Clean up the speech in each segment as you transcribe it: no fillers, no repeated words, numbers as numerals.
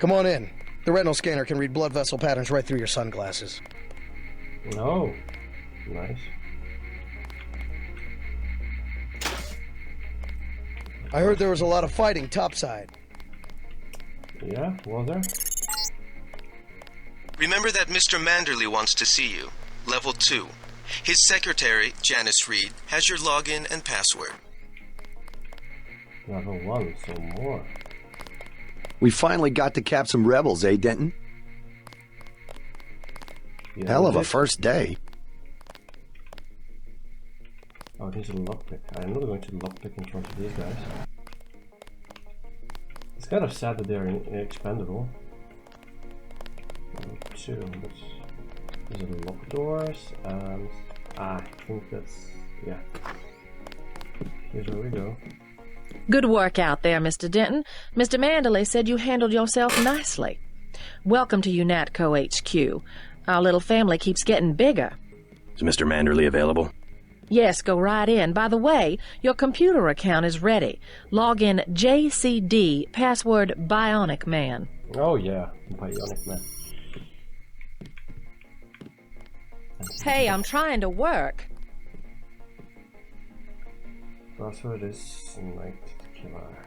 Come on in. The retinal scanner can read blood vessel patterns right through your sunglasses. Oh, nice. I heard there was a lot of fighting topside. Yeah, was there? Remember that Mr. Manderley wants to see you. Level 2. His secretary, Janice Reed, has your login and password. Level 1, so more. We finally got to cap some rebels, eh, Denton? Yeah, Hell of a legit. first day. Oh, there's a lockpick. I'm not going to lockpick in front of these guys. It's kind of sad that they're expendable. Level 2, but these are locked doors, and I think that's, yeah. Here's where we go. Good work out there, Mr. Denton. Mr. Manderley said you handled yourself nicely. Welcome to UNATCO HQ. Our little family keeps getting bigger. Is Mr. Manderley available? Yes, go right in. By the way, your computer account is ready. Log in JCD, password Bionic Man. Oh yeah, Bionic Man. Hey, I'm trying to work. Password is Night Killer.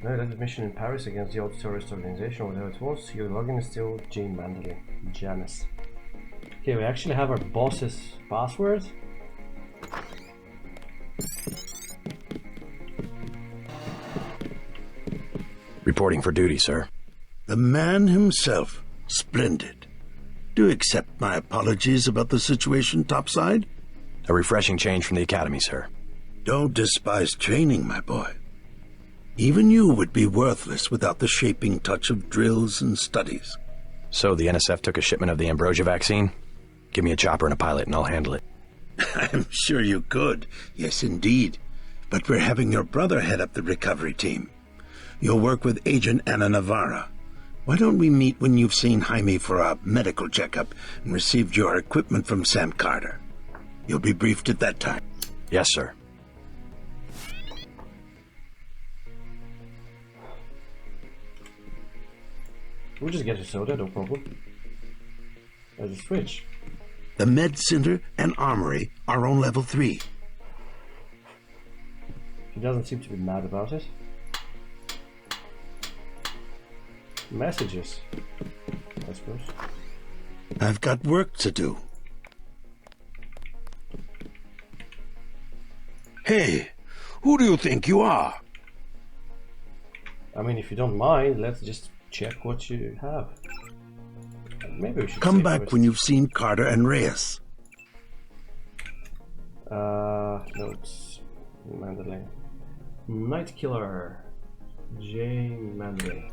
No, that's a mission in Paris against the old terrorist organization, whatever it was. Your login is still Jane Manderley. Janice. Okay, we actually have our boss's password. Reporting for duty, sir. The man himself. Splendid. Do accept my apologies about the situation topside. A refreshing change from the academy, sir. Don't despise training, my boy. Even you would be worthless without the shaping touch of drills and studies. So the NSF took a shipment of the ambrosia vaccine? Give me a chopper and a pilot and I'll handle it. I'm sure you could. Yes, indeed. But we're having your brother head up the recovery team. You'll work with Agent Anna Navarra. Why don't we meet when you've seen Jaime for a medical checkup and received your equipment from Sam Carter? You'll be briefed at that time. Yes, sir. We'll just get a soda, no problem. There's a switch. The Med Center and Armory are on level 3. He doesn't seem to be mad about it. Messages, I suppose. I've got work to do. Hey, who do you think you are? I mean, if you don't mind, let's just check what you have. Maybe we should Come save back first. when you've seen Carter and Reyes. Notes. Manderley. Night Killer. J. Manderley.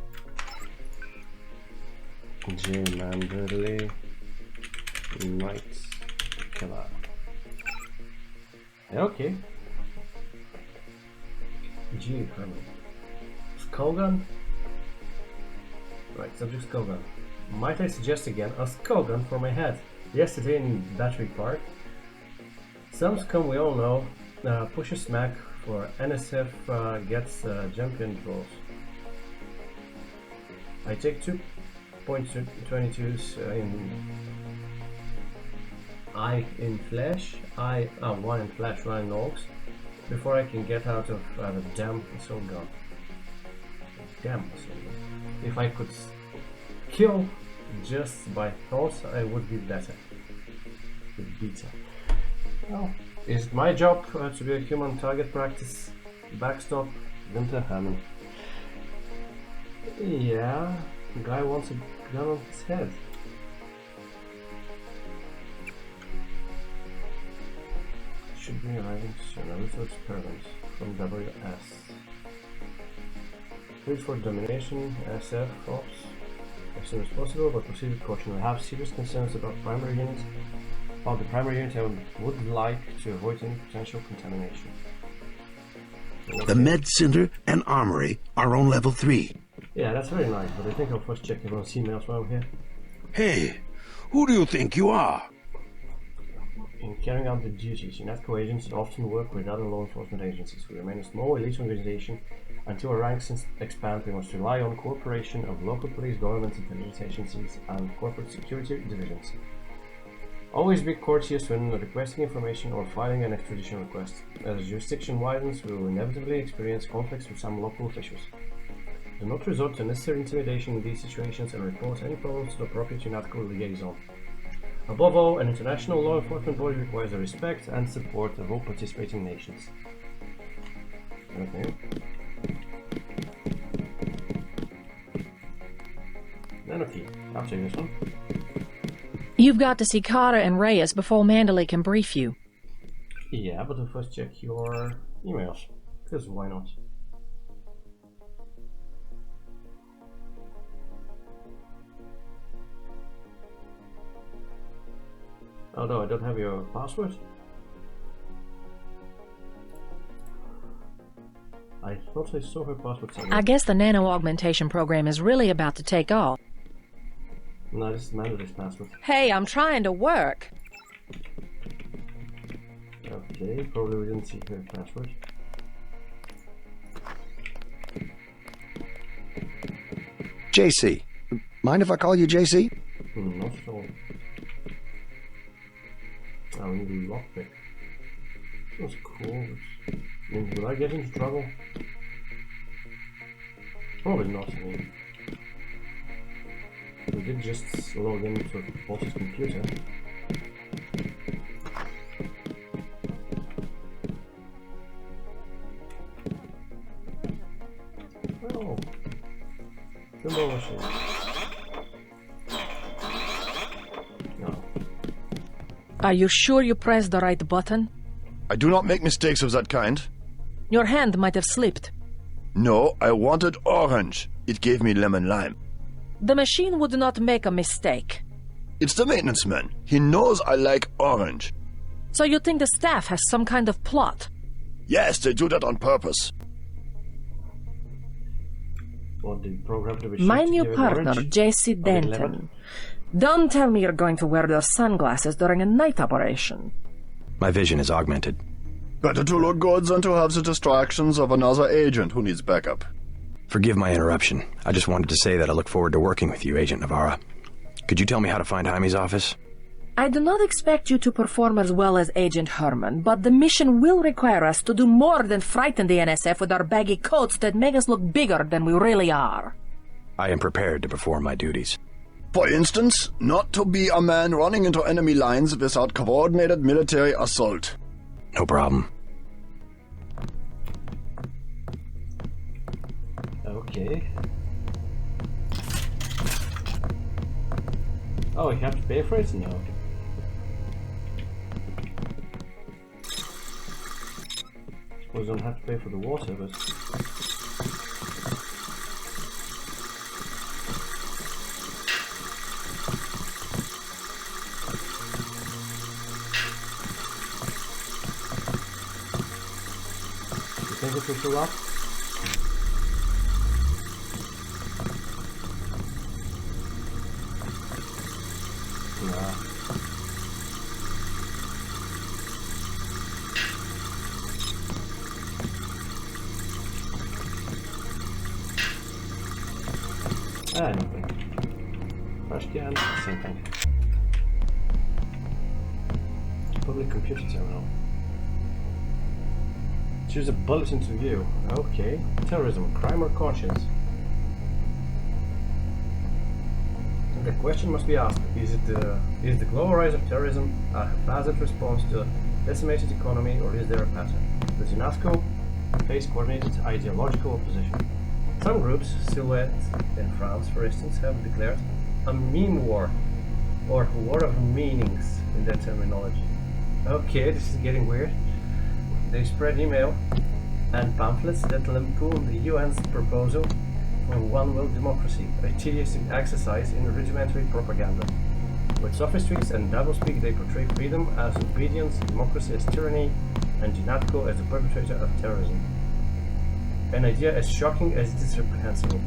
J. Manderley. Night Killer. Okay. G. Herman. Skullgun? Right, subject Skullgun. Might I suggest again a Skullgun for my head? Yesterday in Battery Park, some scum we all know push a smack for NSF gets champion draws. I take 2.22s in flesh, one in flesh, one in orcs, before I can get out of the damn assault gun. Damn assault gun. If I could kill just by thought, I would be better. Better. Well, is it my job to be a human target practice? Backstop, Winter Hammond. Yeah, the guy wants a gun on his head. Should be arriving soon. A little experiment from WS. Wait for domination, SF, ops. As soon as possible, but proceed with caution. We have serious concerns about primary units. About the primary unit, I would like to avoid any potential contamination. The Med Center and Armory are on level 3. Yeah, that's very nice, but I think I'll first check everyone's emails while I'm here. Hey, who do you think you are? In carrying out the duties, UNATCO agents often work with other law enforcement agencies. We remain a small elite organization. Until our ranks expand, we must rely on cooperation of local police, government, intelligence agencies, and corporate security divisions. Always be courteous when requesting information or filing an extradition request. As jurisdiction widens, we will inevitably experience conflicts with some local officials. Do not resort to unnecessary intimidation in these situations and report any problems to the appropriate UNATCO liaison. Above all, an international law enforcement body requires the respect and support of all participating nations. Okay. Okay, I'll take this one. You've got to see Carter and Reyes before Mandalay can brief you. Yeah, but we'll first check your emails. Because why not? Oh no, I don't have your password. I thought I saw her password somewhere. I guess the nano augmentation program is really about to take off. No, this is Mandary's password. Hey, I'm trying to work. Okay, probably we didn't see her password. JC. Mind if I call you JC? Not at all. Oh, we need a lockpick. That was cool. I mean, will I get into trouble? Probably not, I mean. We did just log into a boss's computer. Oh. Pinball machine. No. Are you sure you pressed the right button? I do not make mistakes of that kind. Your hand might have slipped. No, I wanted orange. It gave me lemon lime. The machine would not make a mistake. It's the maintenance man. He knows I like orange. So you think the staff has some kind of plot? Yes, they do that on purpose. What the program to be My to new give it partner, orange? JC Or Denton. 11? Don't tell me you're going to wear those sunglasses during a night operation. My vision is augmented. Better to look good than to have the distractions of another agent who needs backup. Forgive my interruption. I just wanted to say that I look forward to working with you, Agent Navarra. Could you tell me how to find Jaime's office? I do not expect you to perform as well as Agent Herman, but the mission will require us to do more than frighten the NSF with our baggy coats that make us look bigger than we really are. I am prepared to perform my duties. For instance, not to be a man running into enemy lines without coordinated military assault. No problem. Okay. Oh, you have to pay for it? No. Suppose you don't have to pay for the water, but... You think it will fill up? Yeah. Nothing. Trash can, same thing. Public computer terminal. Choose a bulletin to view. Okay. Terrorism, crime or conscience? The question must be asked, is the global rise of terrorism a haphazard response to a decimated economy, or is there a pattern? Does UNESCO face coordinated ideological opposition? Some groups, Silhouette in France for instance, have declared a meme war, or war of meanings in their terminology. Okay, this is getting weird. They spread email and pamphlets that lampoon the UN's proposal for one world democracy, a tedious exercise in rudimentary propaganda. With sophistries and doublespeak, they portray freedom as obedience, democracy as tyranny, and UNATCO as the perpetrator of terrorism. An idea as shocking as it is reprehensible.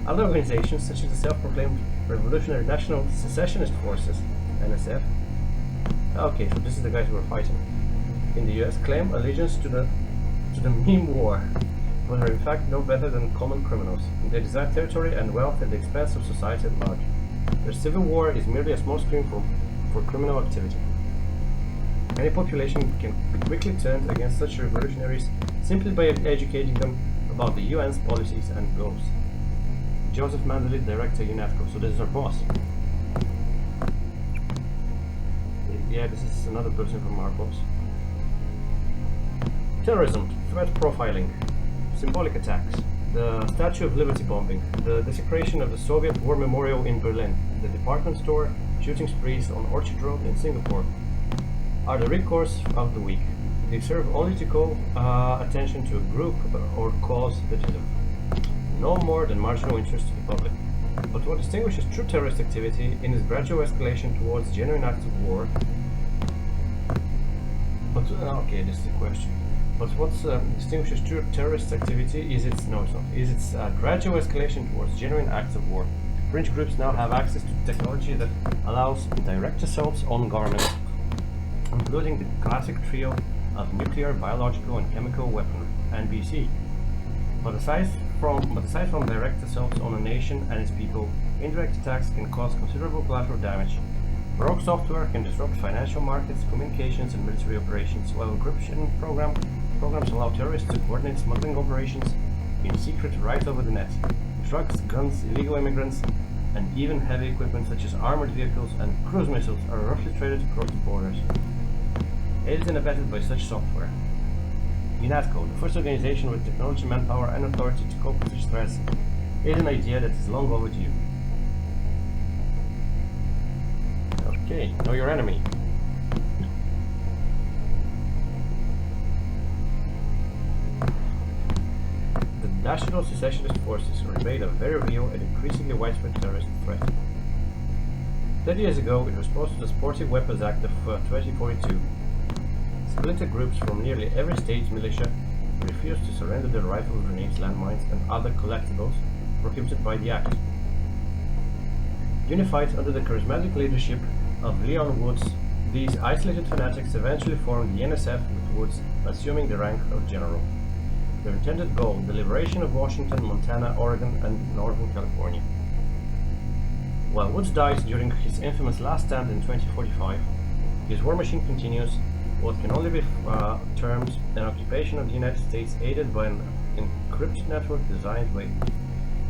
Other organizations, such as the self-proclaimed Revolutionary National Secessionist Forces, NSF, Okay, so this is the guys who are fighting. In the US, claim allegiance to the meme war, but are in fact no better than common criminals. They desire territory and wealth at the expense of society at large. Their civil war is merely a small screen for criminal activity. Any population can be quickly turned against such revolutionaries simply by educating them about the UN's policies and goals. Joseph Mandely, Director, UNESCO. So this is our boss. Yeah, this is another person from our boss. Terrorism, threat profiling, symbolic attacks, the Statue of Liberty bombing, the desecration of the Soviet War Memorial in Berlin, the department store shooting sprees on Orchard Road in Singapore are the recourse of the weak. They serve only to call attention to a group or cause that is of no more than marginal interest to the public. But what distinguishes true terrorist activity in its gradual escalation towards genuine acts of war? But okay, this is the question. But what distinguishes true terrorist activity is its gradual escalation towards genuine acts of war. Fringe groups now have access to technology that allows direct assaults on governments, including the classic trio of nuclear, biological, and chemical weaponry (NBC). But aside from direct assaults on a nation and its people, indirect attacks can cause considerable collateral damage. Rogue software can disrupt financial markets, communications, and military operations, while encryption programs allow terrorists to coordinate smuggling operations in secret right over the net. Drugs, guns, illegal immigrants, and even heavy equipment such as armored vehicles and cruise missiles are roughly traded across the borders. Aided and abetted by such software. UNESCO, the first organization with technology, manpower, and authority to cope with such threats, is an idea that is long overdue. Okay, know your enemy. The National Secessionist Forces remain a very real and increasingly widespread terrorist threat. 30 years ago, in response to the Sporting Weapons Act of 2042, splinter groups from nearly every state's militia refused to surrender their rifles, grenades, landmines, and other collectibles prohibited by the Act. Unified under the charismatic leadership of Leon Woods, these isolated fanatics eventually formed the NSF, with Woods assuming the rank of general. Their intended goal, the liberation of Washington, Montana, Oregon, and Northern California. While Woods dies during his infamous last stand in 2045, his war machine continues what can only be termed an occupation of the United States, aided by an encrypted network designed by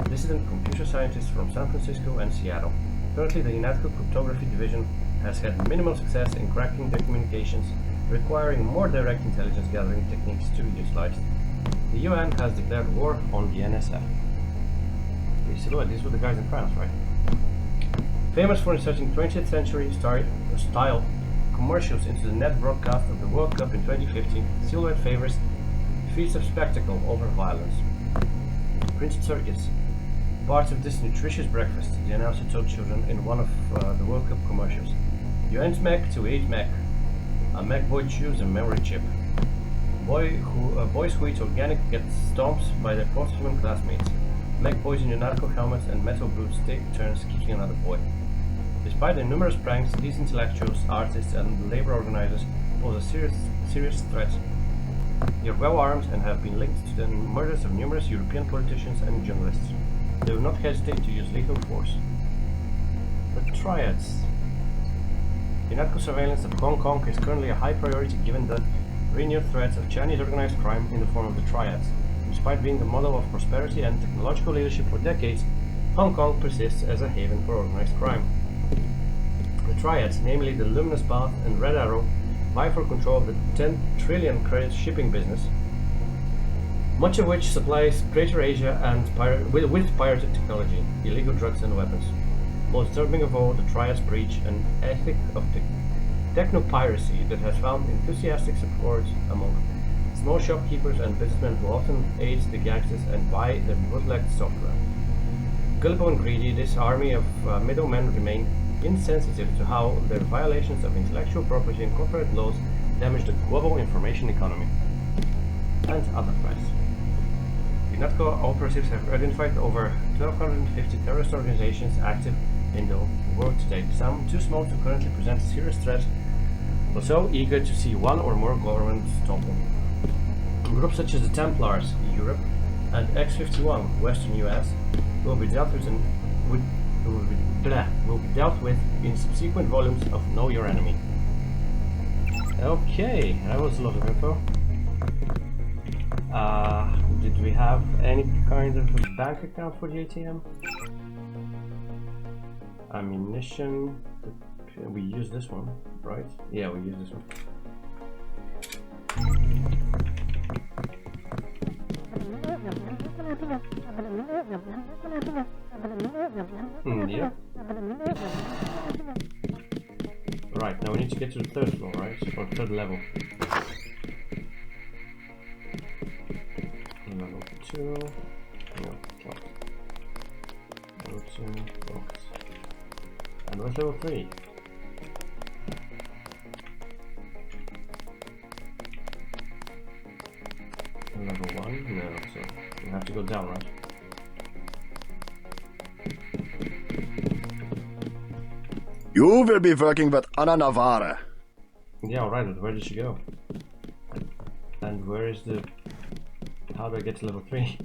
dissident computer scientists from San Francisco and Seattle. Currently, the UNESCO Cryptography Division has had minimal success in cracking their communications, requiring more direct intelligence gathering techniques to be utilized. The UN has declared war on the NSF. These were the guys in France, right? Famous for inserting 20th century style commercials into the net broadcast of the World Cup in 2015, silhouette favors feats of spectacle over violence. Printed circuits. Parts of this nutritious breakfast, the announcer told children in one of the World Cup commercials. You ain't Mac to eat Mac. A Mac boy chews a memory chip. Boys who eat organic get stomped by their post-human classmates. Mac boys in UNESCO helmets and metal boots take turns kicking another boy. Despite their numerous pranks, these intellectuals, artists, and labor organizers pose a serious threat. They are well armed and have been linked to the murders of numerous European politicians and journalists. They will not hesitate to use lethal force. The Triads. The UNESCO surveillance of Hong Kong is currently a high priority given the renewed threats of Chinese organized crime in the form of the Triads. Despite being a model of prosperity and technological leadership for decades, Hong Kong persists as a haven for organized crime. The Triads, namely the Luminous Path and Red Arrow, vie for control of the 10 trillion credit shipping business, much of which supplies Greater Asia and with pirated technology, illegal drugs and weapons. Most disturbing of all, the Triads preach an ethic of techno-piracy that has found enthusiastic support among small shopkeepers and businessmen who often aid the gangsters and buy their bootlegged software. Gullible and greedy, this army of middlemen remain insensitive to how their violations of intellectual property and corporate laws damage the global information economy and other threats. UNESCO operatives have identified over 1,250 terrorist organizations active in the world today, some too small to currently present a serious threat was so eager to see one or more governments topple. Groups such as the Templars, Europe, and X-51, Western US, will be dealt with in subsequent volumes of Know Your Enemy. Okay, that was a lot of info. Did we have any kind of a bank account for the ATM? Ammunition. We use this one, right? Yeah, we use this one. Yeah. Right, now we need to get to the third floor, right? Or third level. Level 2. No, locked. Level 2, locked. And where's level 3? Level 1? No, so we have to go down, right? You will be working with Ana Navarre. Yeah, alright, but where did she go? And where is the... How do I get to level 3?